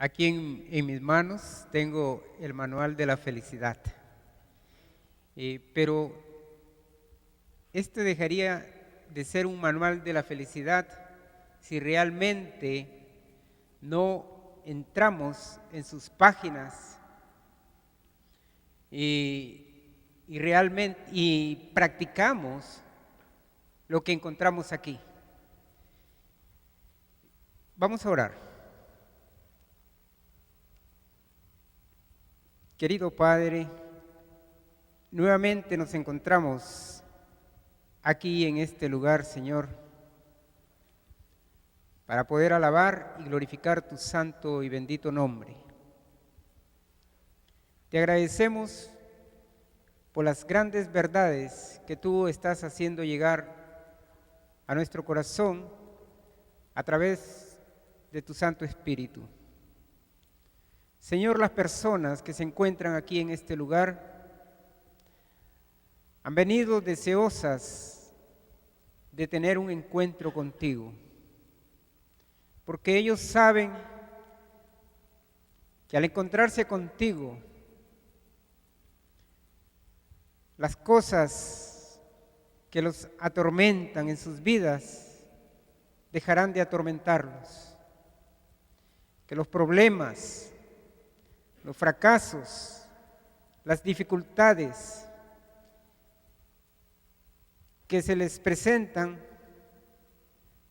Aquí en mis manos tengo el manual de la felicidad, pero este dejaría de ser un manual de la felicidad si realmente no entramos en sus páginas y practicamos lo que encontramos aquí. Vamos a orar. Querido Padre, nuevamente nos encontramos aquí en este lugar, Señor, para poder alabar y glorificar tu santo y bendito nombre. Te agradecemos por las grandes verdades que tú estás haciendo llegar a nuestro corazón a través de tu Santo Espíritu. Señor, las personas que se encuentran aquí en este lugar han venido deseosas de tener un encuentro contigo, porque ellos saben que al encontrarse contigo, las cosas que los atormentan en sus vidas dejarán de atormentarlos, que los problemas, los fracasos, las dificultades que se les presentan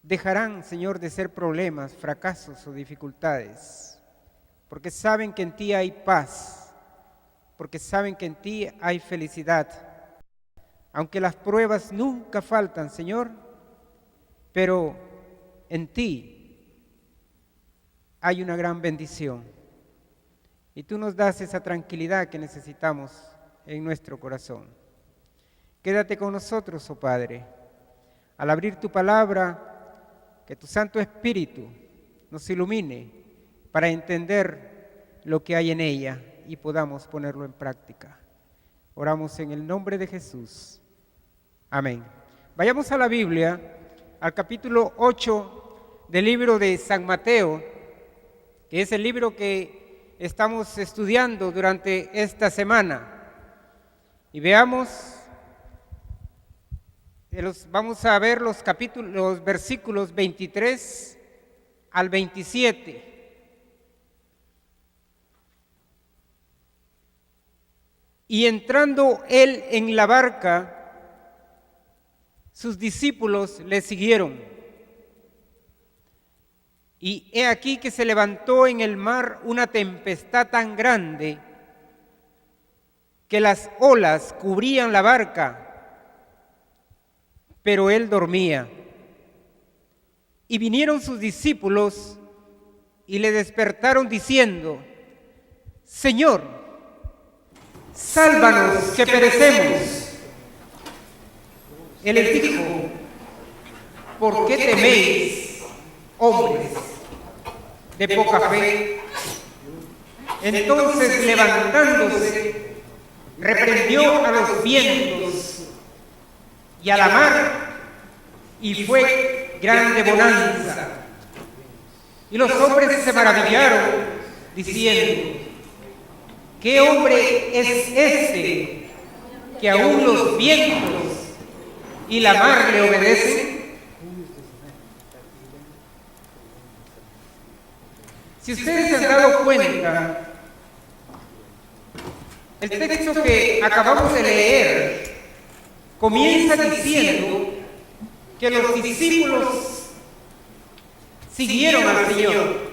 dejarán, Señor, de ser problemas, fracasos o dificultades, porque saben que en ti hay paz, porque saben que en ti hay felicidad. Aunque las pruebas nunca faltan, Señor, pero en ti hay una gran bendición. Y tú nos das esa tranquilidad que necesitamos en nuestro corazón. Quédate con nosotros, oh Padre. Al abrir tu palabra, que tu Santo Espíritu nos ilumine para entender lo que hay en ella y podamos ponerlo en práctica. Oramos en el nombre de Jesús. Amén. Vayamos a la Biblia, al capítulo 8 del libro de San Mateo, que es el libro que estamos estudiando durante esta semana. Y veamos, vamos a ver los versículos 23 al 27. Y entrando él en la barca, sus discípulos le siguieron. Y he aquí que se levantó en el mar una tempestad tan grande que las olas cubrían la barca, pero él dormía. Y vinieron sus discípulos y le despertaron diciendo: Señor, sálvanos que perecemos. Él les dijo: ¿por qué teméis, hombres de poca fe? Entonces, levantándose, reprendió a los vientos y a la mar, y fue grande bonanza. Y los hombres se maravillaron, diciendo: ¿qué hombre es este que aún los vientos y la mar le obedecen? Si ustedes se han dado cuenta, el texto que acabamos de leer comienza diciendo que los discípulos siguieron al Señor.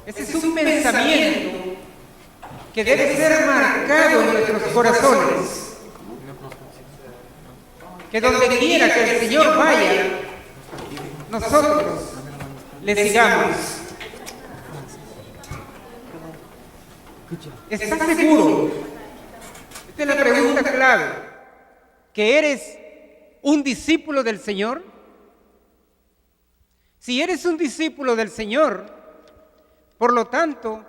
Ese es un pensamiento que debe ser marcado en nuestros corazones. Que donde quiera que el Señor vaya, nosotros le sigamos. ¿Estás seguro? Esta es la pregunta clave. ¿Que eres un discípulo del Señor? Si eres un discípulo del Señor, por lo tanto,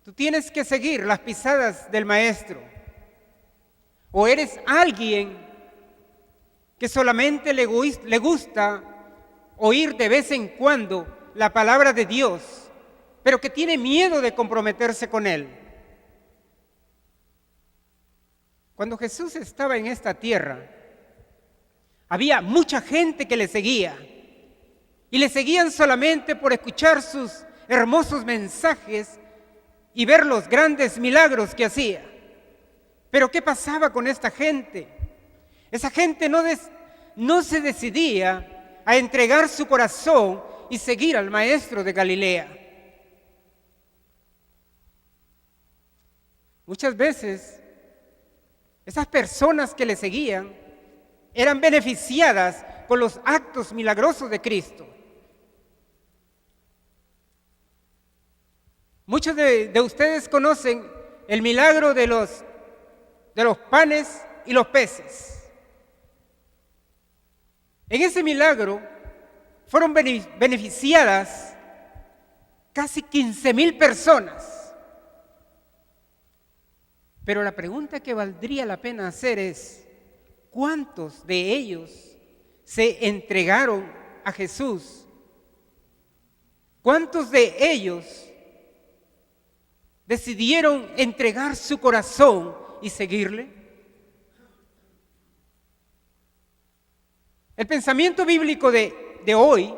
tú tienes que seguir las pisadas del Maestro. O eres alguien que solamente le gusta oír de vez en cuando la palabra de Dios, pero que tiene miedo de comprometerse con Él. Cuando Jesús estaba en esta tierra, había mucha gente que le seguía, y le seguían solamente por escuchar sus hermosos mensajes y ver los grandes milagros que hacía. Pero ¿qué pasaba con esta gente? Esa gente no se decidía a entregar su corazón y seguir al Maestro de Galilea. Muchas veces, esas personas que le seguían eran beneficiadas con los actos milagrosos de Cristo. Muchos de ustedes conocen el milagro de los panes y los peces. En ese milagro fueron beneficiadas casi 15,000 personas. Pero la pregunta que valdría la pena hacer es, ¿cuántos de ellos se entregaron a Jesús? ¿Cuántos de ellos decidieron entregar su corazón y seguirle? El pensamiento bíblico de hoy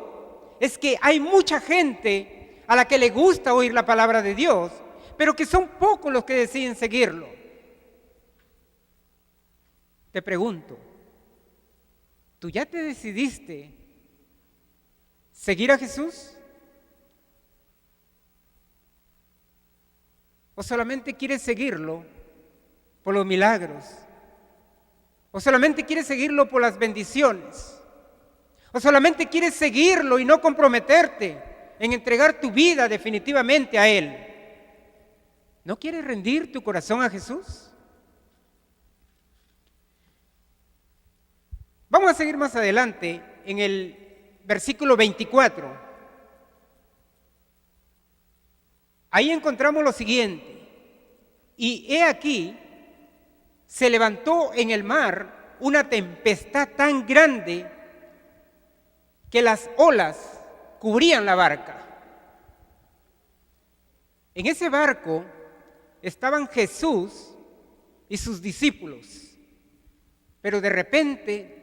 es que hay mucha gente a la que le gusta oír la palabra de Dios, pero que son pocos los que deciden seguirlo. Te pregunto, ¿tú ya te decidiste seguir a Jesús? ¿O solamente quieres seguirlo por los milagros? ¿O solamente quieres seguirlo por las bendiciones? ¿O solamente quieres seguirlo y no comprometerte en entregar tu vida definitivamente a Él? ¿No quieres rendir tu corazón a Jesús? Vamos a seguir más adelante en el versículo 24. Ahí encontramos lo siguiente: y he aquí, se levantó en el mar una tempestad tan grande que las olas cubrían la barca. En ese barco estaban Jesús y sus discípulos, pero de repente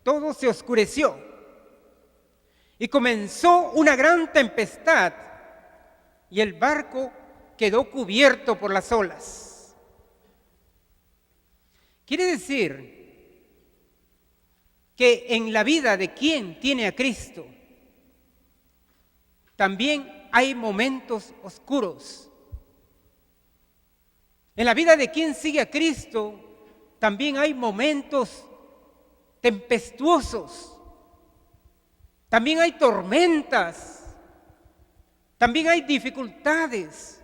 todo se oscureció y comenzó una gran tempestad y el barco quedó cubierto por las olas. Quiere decir que en la vida de quien tiene a Cristo también hay momentos oscuros. En la vida de quien sigue a Cristo también hay momentos tempestuosos, también hay tormentas, también hay dificultades.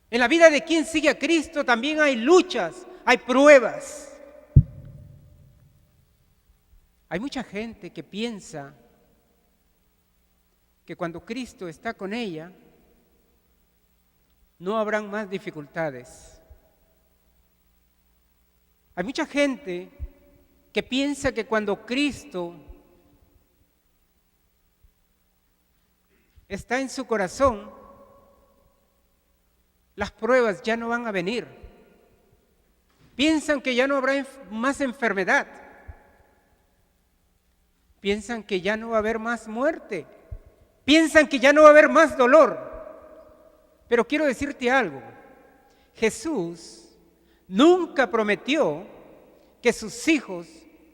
En la vida de quien sigue a Cristo también hay luchas, hay pruebas. Hay mucha gente que piensa que cuando Cristo está con ella, no habrán más dificultades. Hay mucha gente que piensa que cuando Cristo está en su corazón, las pruebas ya no van a venir. Piensan que ya no habrá más enfermedad. Piensan que ya no va a haber más muerte. Piensan que ya no va a haber más dolor. Pero quiero decirte algo. Jesús nunca prometió que sus hijos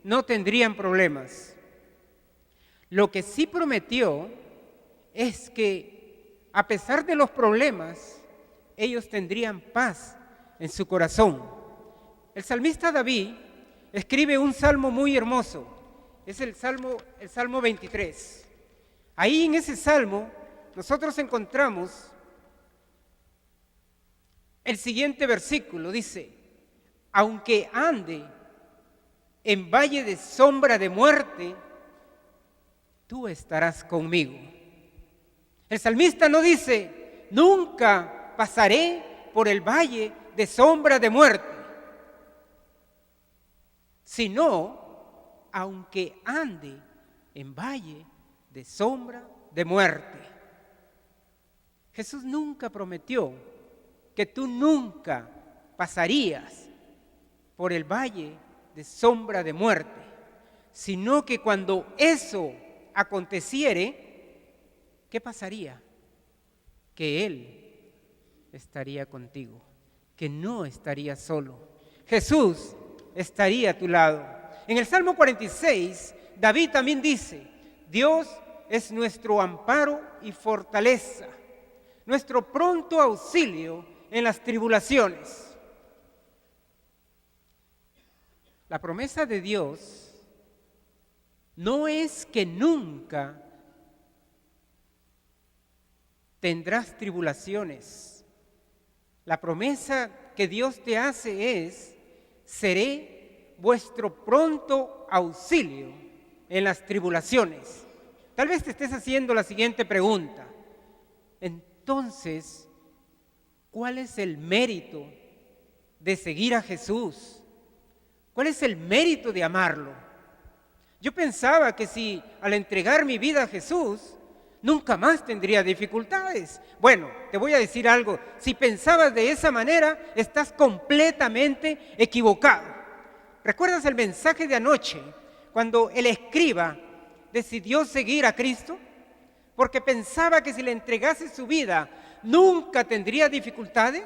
no tendrían problemas. Lo que sí prometió es que a pesar de los problemas, ellos tendrían paz en su corazón. El salmista David escribe un salmo muy hermoso. Es el Salmo 23. Ahí en ese salmo nosotros encontramos el siguiente versículo. Dice: aunque ande en valle de sombra de muerte, tú estarás conmigo. El salmista no dice: nunca pasaré por el valle de sombra de muerte, sino aunque ande en valle de sombra de muerte. Jesús nunca prometió que tú nunca pasarías por el valle de sombra de muerte, sino que cuando eso aconteciere, ¿qué pasaría? Que Él estaría contigo, que no estarías solo. Jesús estaría a tu lado. En el Salmo 46, David también dice: Dios es nuestro amparo y fortaleza, nuestro pronto auxilio en las tribulaciones. La promesa de Dios no es que nunca tendrás tribulaciones. La promesa que Dios te hace es: seré vuestro pronto auxilio en las tribulaciones. Tal vez te estés haciendo la siguiente pregunta. Entonces, ¿cuál es el mérito de seguir a Jesús? ¿Cuál es el mérito de amarlo? Yo pensaba que si al entregar mi vida a Jesús, nunca más tendría dificultades. Bueno, te voy a decir algo. Si pensabas de esa manera, estás completamente equivocado. ¿Recuerdas el mensaje de anoche, cuando el escriba decidió seguir a Cristo? Porque pensaba que si le entregase su vida, nunca tendría dificultades.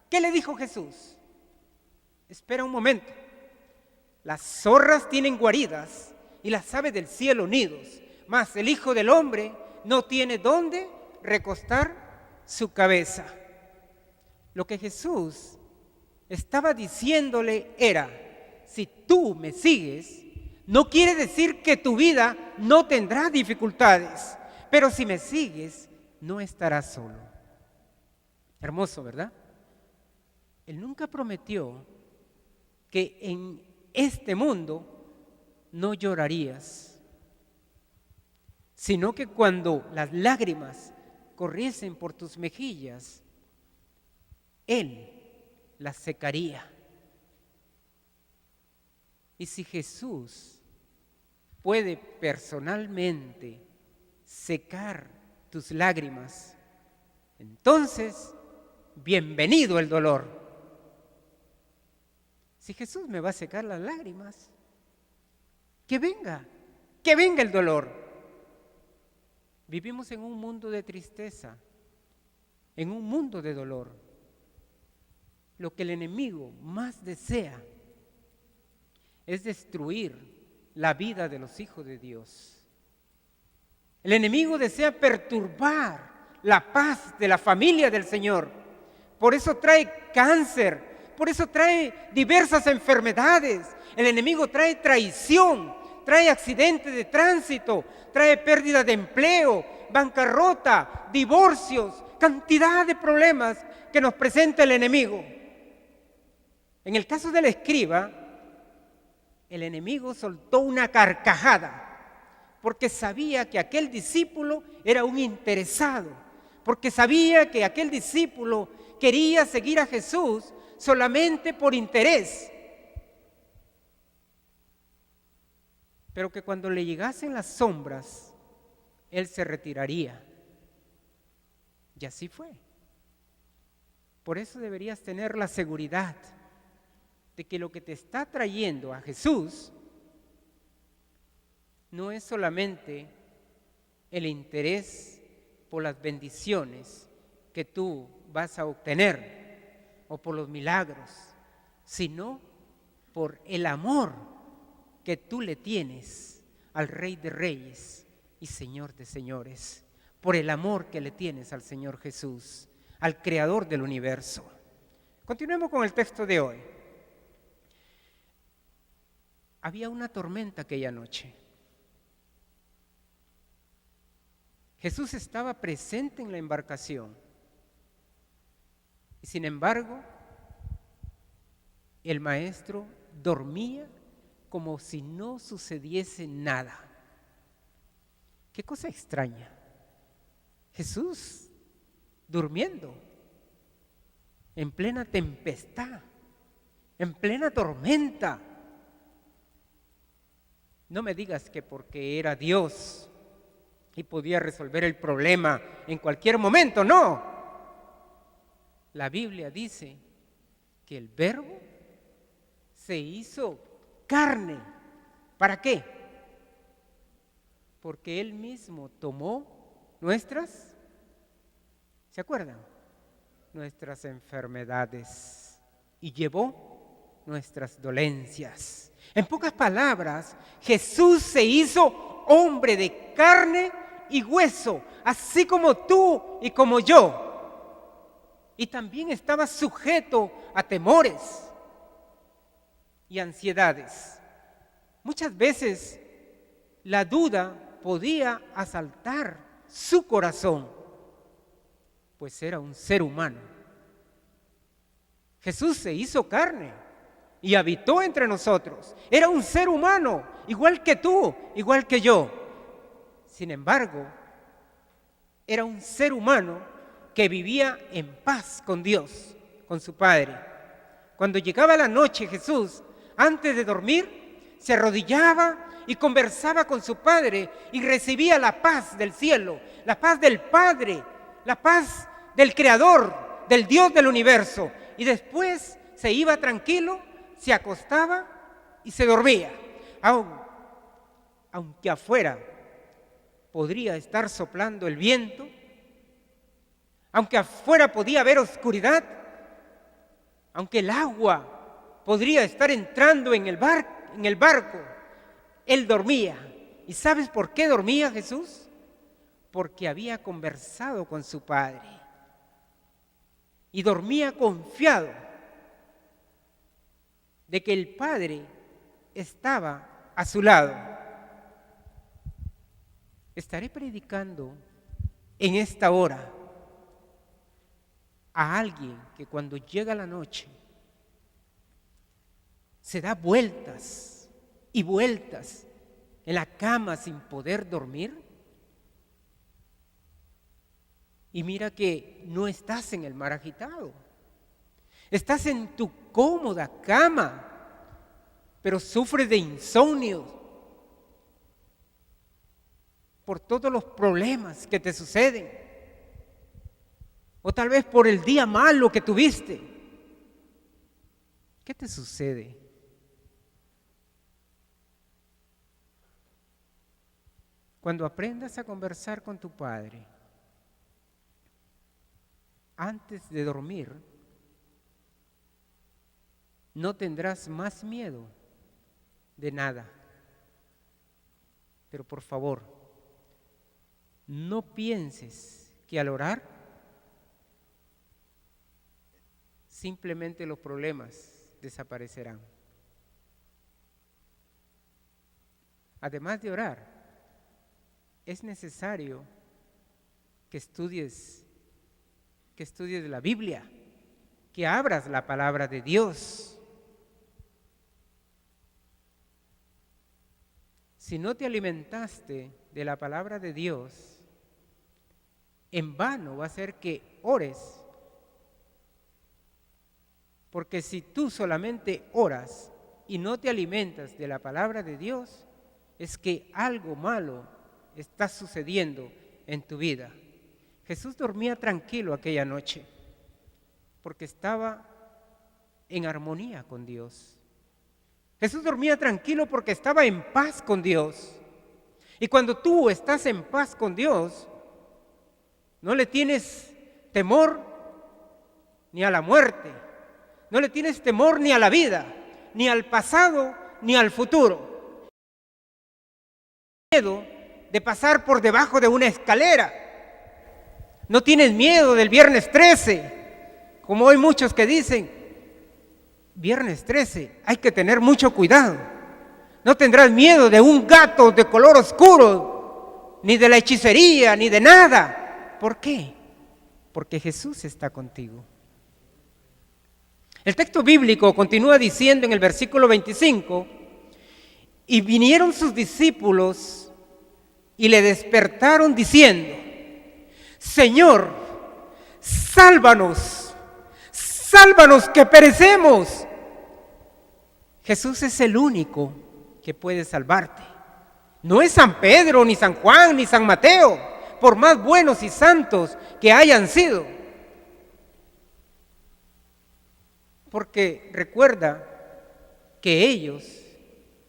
¿Qué le dijo Jesús? Espera un momento. Las zorras tienen guaridas y las aves del cielo nidos, mas el Hijo del Hombre no tiene dónde recostar su cabeza. Lo que Jesús estaba diciéndole era: si tú me sigues, no quiere decir que tu vida no tendrá dificultades, pero si me sigues, no estarás solo. Hermoso, ¿verdad? Él nunca prometió que en este mundo no llorarías, sino que cuando las lágrimas corriesen por tus mejillas, Él las secaría. Y si Jesús puede personalmente secar tus lágrimas, entonces, bienvenido el dolor. Si Jesús me va a secar las lágrimas, que venga el dolor. Vivimos en un mundo de tristeza, en un mundo de dolor. Lo que el enemigo más desea es destruir la vida de los hijos de Dios. El enemigo desea perturbar la paz de la familia del Señor. Por eso trae cáncer. Por eso trae diversas enfermedades. El enemigo trae traición, trae accidentes de tránsito, trae pérdida de empleo, bancarrota, divorcios, cantidad de problemas que nos presenta el enemigo. En el caso del escriba, el enemigo soltó una carcajada porque sabía que aquel discípulo era un interesado, porque sabía que aquel discípulo quería seguir a Jesús solamente por interés, pero que cuando le llegasen las sombras, él se retiraría. Y así fue. Por eso deberías tener la seguridad de que lo que te está trayendo a Jesús no es solamente el interés por las bendiciones que tú vas a obtener, o por los milagros, sino por el amor que tú le tienes al Rey de Reyes y Señor de Señores, por el amor que le tienes al Señor Jesús, al Creador del universo. Continuemos con el texto de hoy. Había una tormenta aquella noche. Jesús estaba presente en la embarcación. Y sin embargo, el maestro dormía como si no sucediese nada. Qué cosa extraña. Jesús durmiendo en plena tempestad, en plena tormenta. No me digas que porque era Dios y podía resolver el problema en cualquier momento. No. La Biblia dice que el Verbo se hizo carne. ¿Para qué? Porque Él mismo tomó nuestras, ¿se acuerdan? Nuestras enfermedades y llevó nuestras dolencias. En pocas palabras, Jesús se hizo hombre de carne y hueso, así como tú y como yo. Y también estaba sujeto a temores y ansiedades. Muchas veces la duda podía asaltar su corazón, pues era un ser humano. Jesús se hizo carne y habitó entre nosotros. Era un ser humano, igual que tú, igual que yo. Sin embargo, era un ser humano que vivía en paz con Dios, con su Padre. Cuando llegaba la noche, Jesús, antes de dormir, se arrodillaba y conversaba con su Padre y recibía la paz del cielo, la paz del Padre, la paz del Creador, del Dios del universo. Y después se iba tranquilo, se acostaba y se dormía. Aunque afuera podría estar soplando el viento, aunque afuera podía haber oscuridad, aunque el agua podría estar entrando en el barco, Él dormía. ¿Y sabes por qué dormía Jesús? Porque había conversado con su Padre. Y dormía confiado de que el Padre estaba a su lado. Estaré predicando en esta hora a alguien que cuando llega la noche se da vueltas y vueltas en la cama sin poder dormir. Y mira que no estás en el mar agitado, estás en tu cómoda cama, pero sufres de insomnio por todos los problemas que te suceden, o tal vez por el día malo que tuviste. ¿Qué te sucede? Cuando aprendas a conversar con tu Padre, antes de dormir, no tendrás más miedo de nada. Pero por favor, no pienses que al orar simplemente los problemas desaparecerán. Además de orar, es necesario que estudies la Biblia, que abras la palabra de Dios. Si no te alimentaste de la palabra de Dios, en vano va a ser que ores. Porque si tú solamente oras y no te alimentas de la palabra de Dios, es que algo malo está sucediendo en tu vida. Jesús dormía tranquilo aquella noche porque estaba en armonía con Dios. Jesús dormía tranquilo porque estaba en paz con Dios. Y cuando tú estás en paz con Dios, no le tienes temor ni a la muerte, no le tienes temor ni a la vida, ni al pasado, ni al futuro. Miedo de pasar por debajo de una escalera. No tienes miedo del viernes 13, como hay muchos que dicen, viernes 13, hay que tener mucho cuidado. No tendrás miedo de un gato de color oscuro, ni de la hechicería, ni de nada. ¿Por qué? Porque Jesús está contigo. El texto bíblico continúa diciendo en el versículo 25, y vinieron sus discípulos y le despertaron diciendo, Señor, sálvanos, sálvanos que perecemos. Jesús es el único que puede salvarte. No es San Pedro, ni San Juan, ni San Mateo, por más buenos y santos que hayan sido. Porque recuerda que ellos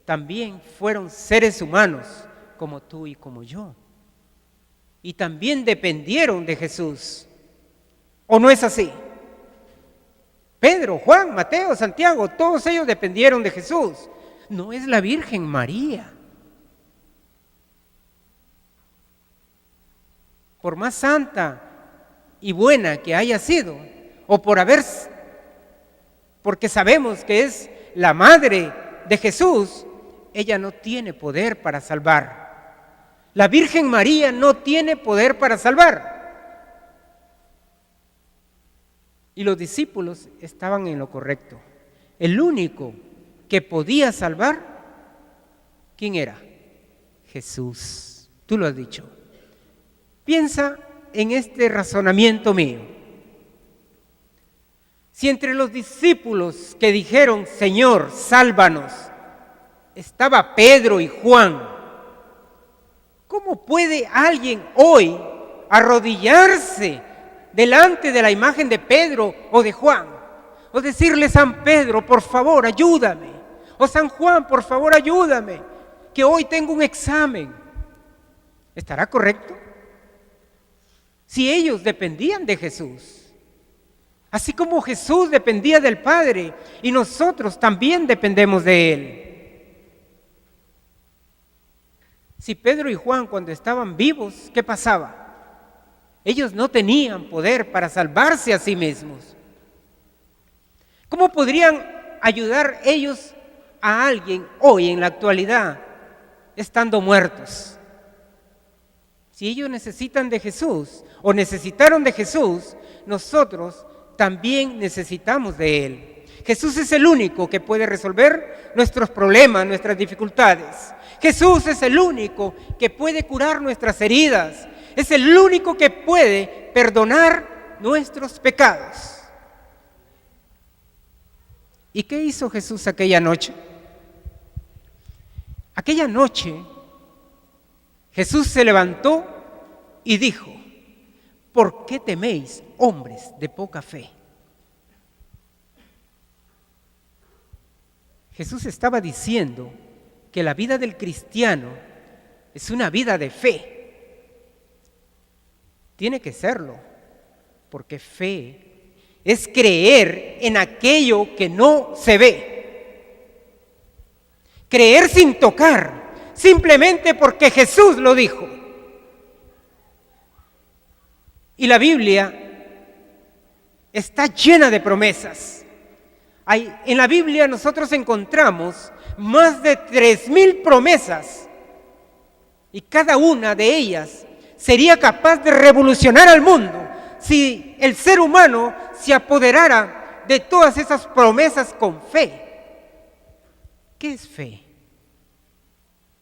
también fueron seres humanos como tú y como yo. Y también dependieron de Jesús. ¿O no es así? Pedro, Juan, Mateo, Santiago, todos ellos dependieron de Jesús. No es la Virgen María. Por más santa y buena que haya sido, o porque sabemos que es la madre de Jesús, ella no tiene poder para salvar. La Virgen María no tiene poder para salvar. Y los discípulos estaban en lo correcto. El único que podía salvar, ¿quién era? Jesús. Tú lo has dicho. Piensa en este razonamiento mío. Si entre los discípulos que dijeron, Señor, sálvanos, estaba Pedro y Juan, ¿cómo puede alguien hoy arrodillarse delante de la imagen de Pedro o de Juan? O decirle, San Pedro, por favor, ayúdame. O San Juan, por favor, ayúdame, que hoy tengo un examen. ¿Estará correcto? Si ellos dependían de Jesús, así como Jesús dependía del Padre, y nosotros también dependemos de Él. Si Pedro y Juan, cuando estaban vivos, ¿qué pasaba? Ellos no tenían poder para salvarse a sí mismos. ¿Cómo podrían ayudar ellos a alguien hoy en la actualidad, estando muertos? Si ellos necesitan de Jesús o necesitaron de Jesús, nosotros también necesitamos de Él. Jesús es el único que puede resolver nuestros problemas, nuestras dificultades. Jesús es el único que puede curar nuestras heridas. Es el único que puede perdonar nuestros pecados. ¿Y qué hizo Jesús aquella noche? Aquella noche Jesús se levantó y dijo, ¿por qué teméis, hombres de poca fe? Jesús estaba diciendo que la vida del cristiano es una vida de fe. Tiene que serlo, porque fe es creer en aquello que no se ve. Creer sin tocar, simplemente porque Jesús lo dijo. Y la Biblia está llena de promesas. En la Biblia nosotros encontramos más de 3,000 promesas, y cada una de ellas sería capaz de revolucionar al mundo si el ser humano se apoderara de todas esas promesas con fe. ¿Qué es fe?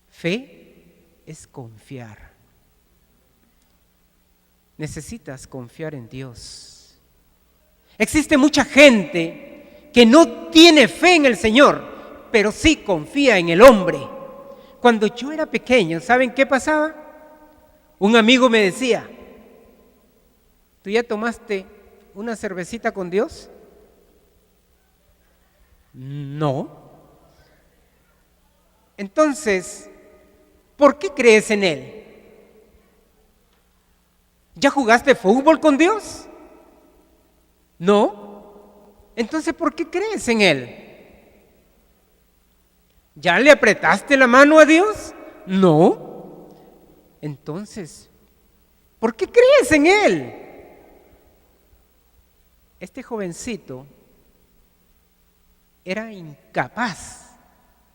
Fe es confiar. Necesitas confiar en Dios. Existe mucha gente que no tiene fe en el Señor, pero sí confía en el hombre. Cuando yo era pequeño, ¿saben qué pasaba? Un amigo me decía, ¿tú ya tomaste una cervecita con Dios? No. Entonces, ¿por qué crees en Él? ¿Ya jugaste fútbol con Dios? No. Entonces, ¿por qué crees en Él? ¿Ya le apretaste la mano a Dios? No. Entonces, ¿por qué crees en Él? Este jovencito era incapaz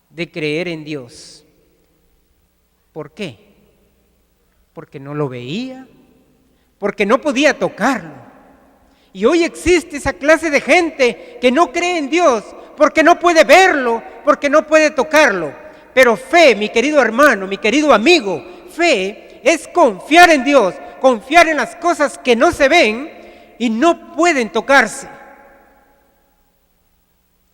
de creer en Dios. ¿Por qué? Porque no lo veía, porque no podía tocarlo. Y hoy existe esa clase de gente que no cree en Dios porque no puede verlo, porque no puede tocarlo. Pero fe, mi querido hermano, mi querido amigo, fe es confiar en Dios, confiar en las cosas que no se ven y no pueden tocarse.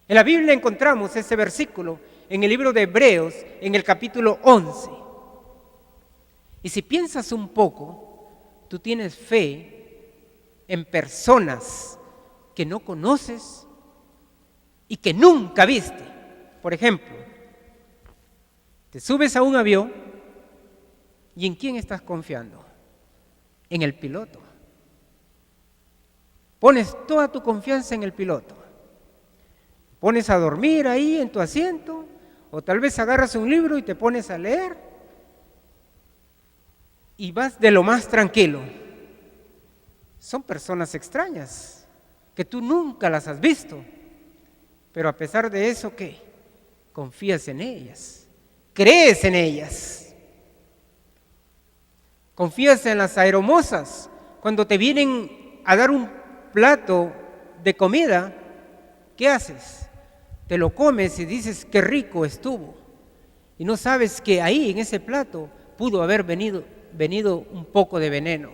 En la Biblia encontramos ese versículo en el libro de Hebreos, en el capítulo 11. Y si piensas un poco, tú tienes fe en personas que no conoces y que nunca viste. Por ejemplo, te subes a un avión y ¿en quién estás confiando? En el piloto. Pones toda tu confianza en el piloto. Pones a dormir ahí en tu asiento, o tal vez agarras un libro y te pones a leer y vas de lo más tranquilo. Son personas extrañas que tú nunca las has visto, pero a pesar de eso, ¿qué? Confías en ellas, crees en ellas. Confías en las aeromosas cuando te vienen a dar un plato de comida, ¿qué haces? Te lo comes y dices qué rico estuvo. Y no sabes que ahí en ese plato pudo haber venido un poco de veneno.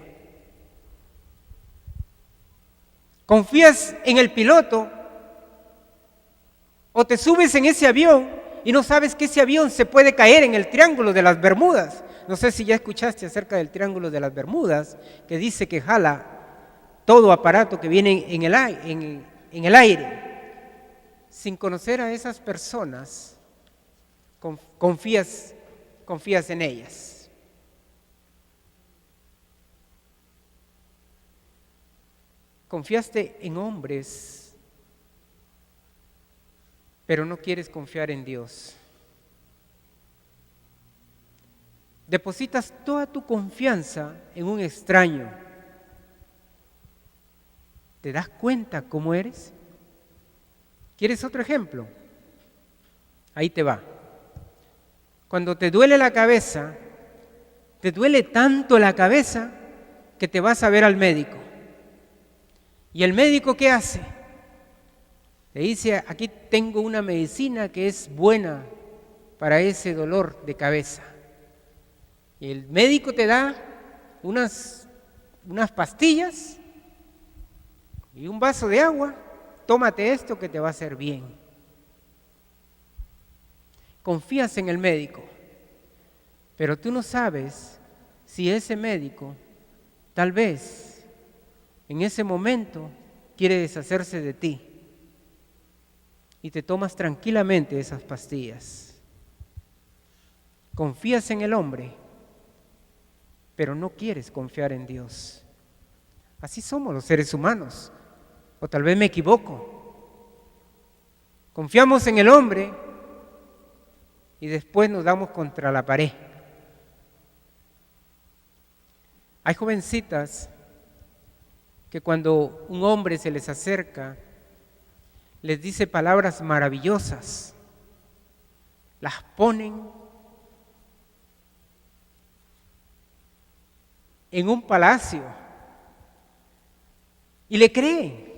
Confías en el piloto o te subes en ese avión y no sabes que ese avión se puede caer en el Triángulo de las Bermudas. No sé si ya escuchaste acerca del Triángulo de las Bermudas, que dice que jala todo aparato que viene en el aire. Sin conocer a esas personas, confías en ellas. Confiaste en hombres, pero no quieres confiar en Dios. Depositas toda tu confianza en un extraño. ¿Te das cuenta cómo eres? ¿Quieres otro ejemplo? Ahí te va. Cuando te duele la cabeza, te duele tanto la cabeza que te vas a ver al médico. ¿Y el médico qué hace? Te dice, aquí tengo una medicina que es buena para ese dolor de cabeza. Y el médico te da unas pastillas y un vaso de agua. Tómate esto que te va a hacer bien. Confías en el médico, pero tú no sabes si ese médico tal vez en ese momento quiere deshacerse de ti y te tomas tranquilamente esas pastillas. Confías en el hombre, pero no quieres confiar en Dios. Así somos los seres humanos. O tal vez me equivoco. Confiamos en el hombre y después nos damos contra la pared. Hay jovencitas que cuando un hombre se les acerca, les dice palabras maravillosas, las ponen en un palacio y le creen.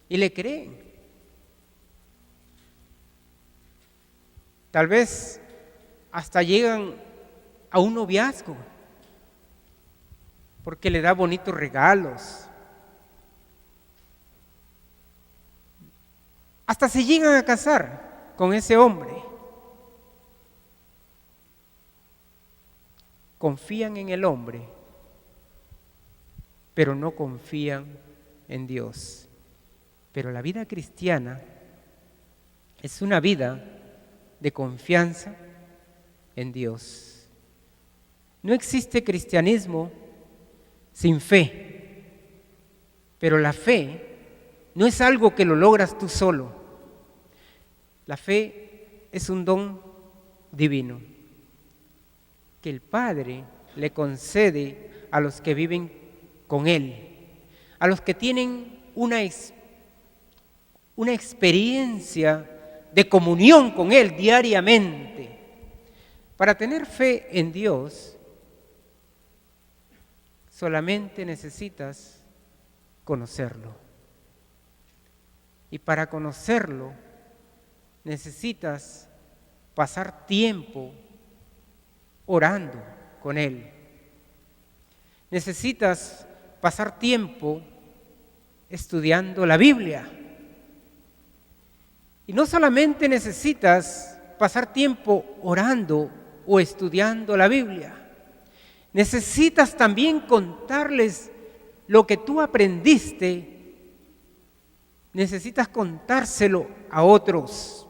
Y le creen. Tal vez hasta llegan a un noviazgo porque le da bonitos regalos. Hasta se llegan a casar con ese hombre. Confían en el hombre, pero no confían en Dios. Pero la vida cristiana es una vida de confianza en Dios. No existe cristianismo sin fe, pero la fe no es algo que lo logras tú solo. La fe es un don divino que el Padre le concede a los que viven con Él, a los que tienen una experiencia de comunión con Él diariamente. Para tener fe en Dios, solamente necesitas conocerlo. Y para conocerlo, necesitas pasar tiempo orando con Él. Necesitas pasar tiempo estudiando la Biblia. Y no solamente necesitas pasar tiempo orando o estudiando la Biblia, necesitas también contarles lo que tú aprendiste, necesitas contárselo a otros.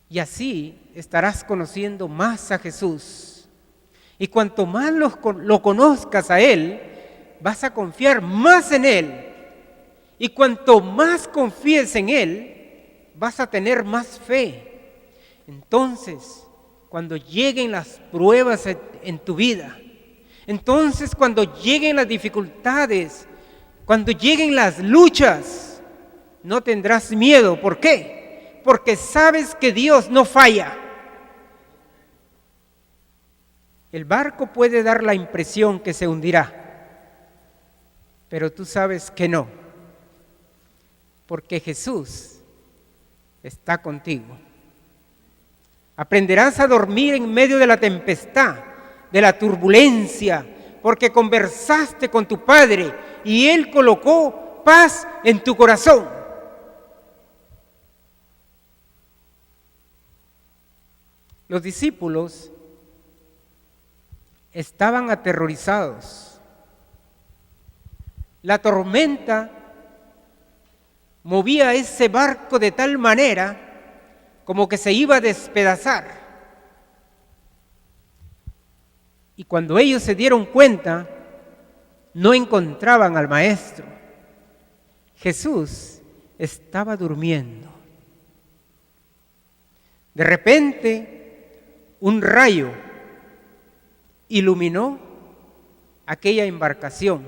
Y así estarás conociendo más a Jesús. Y cuanto más lo conozcas a Él, vas a confiar más en Él. Y cuanto más confíes en Él, vas a tener más fe. Entonces, cuando lleguen las pruebas en tu vida, entonces cuando lleguen las dificultades, cuando lleguen las luchas, no tendrás miedo. ¿Por qué? Porque sabes que Dios no falla. El barco puede dar la impresión que se hundirá, pero tú sabes que no, porque Jesús está contigo. Aprenderás a dormir en medio de la tempestad, de la turbulencia, porque conversaste con tu Padre y Él colocó paz en tu corazón. Los discípulos estaban aterrorizados. La tormenta movía ese barco de tal manera como que se iba a despedazar. Y cuando ellos se dieron cuenta, no encontraban al Maestro. Jesús estaba durmiendo. De repente, un rayo iluminó aquella embarcación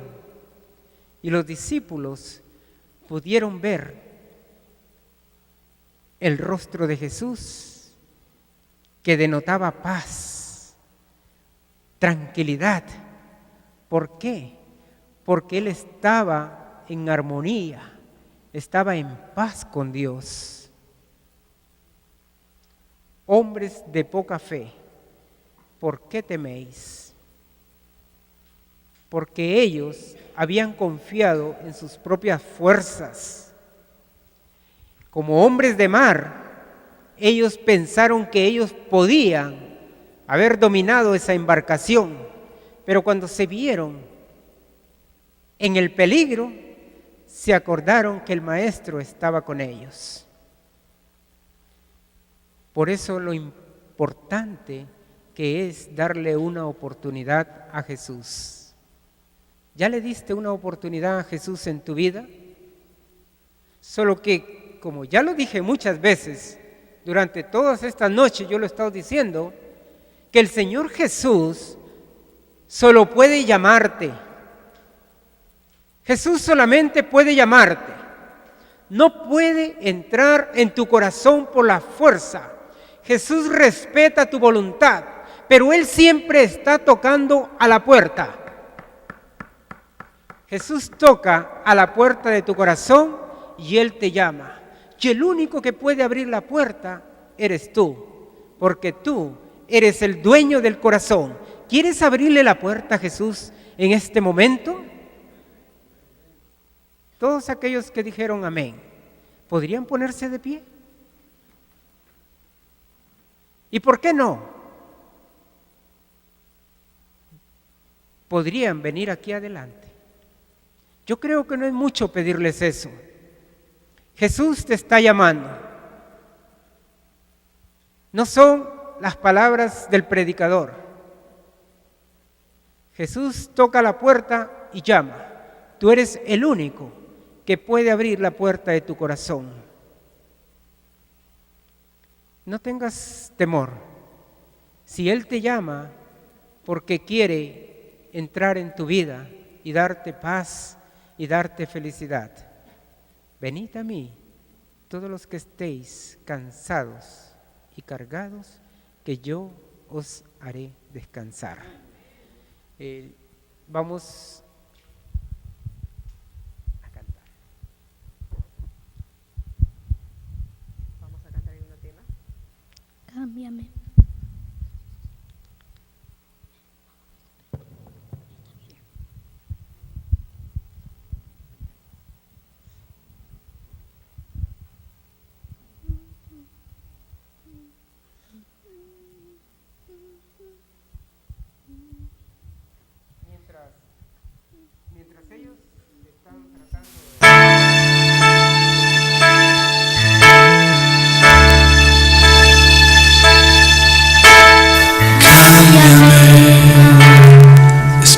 y los discípulos pudieron ver el rostro de Jesús que denotaba paz, tranquilidad. ¿Por qué? Porque Él estaba en armonía, estaba en paz con Dios. Hombres de poca fe, ¿por qué teméis? Porque ellos habían confiado en sus propias fuerzas. Como hombres de mar, ellos pensaron que ellos podían haber dominado esa embarcación, pero cuando se vieron en el peligro, se acordaron que el Maestro estaba con ellos. Por eso lo importante que es darle una oportunidad a Jesús. ¿Ya le diste una oportunidad a Jesús en tu vida? Solo que, como ya lo dije muchas veces, durante todas estas noches yo lo he estado diciendo, que el Señor Jesús solo puede llamarte. Jesús solamente puede llamarte. No puede entrar en tu corazón por la fuerza. Jesús respeta tu voluntad, pero Él siempre está tocando a la puerta. Jesús toca a la puerta de tu corazón y Él te llama. Y el único que puede abrir la puerta eres tú, porque tú eres el dueño del corazón. ¿Quieres abrirle la puerta a Jesús en este momento? Todos aquellos que dijeron amén, ¿podrían ponerse de pie? ¿Y por qué no? Podrían venir aquí adelante. Yo creo que no es mucho pedirles eso. Jesús te está llamando. No son las palabras del predicador. Jesús toca la puerta y llama. Tú eres el único que puede abrir la puerta de tu corazón. No tengas temor. Si Él te llama porque quiere entrar en tu vida y darte paz y darte felicidad, venid a mí, todos los que estéis cansados y cargados, que yo os haré descansar. Vamos a cantar. Vamos a cantar el mismo tema. Cámbiame.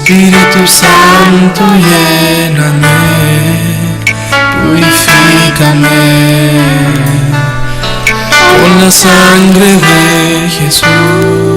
Espíritu Santo, lléname, purifícame con la sangre de Jesús.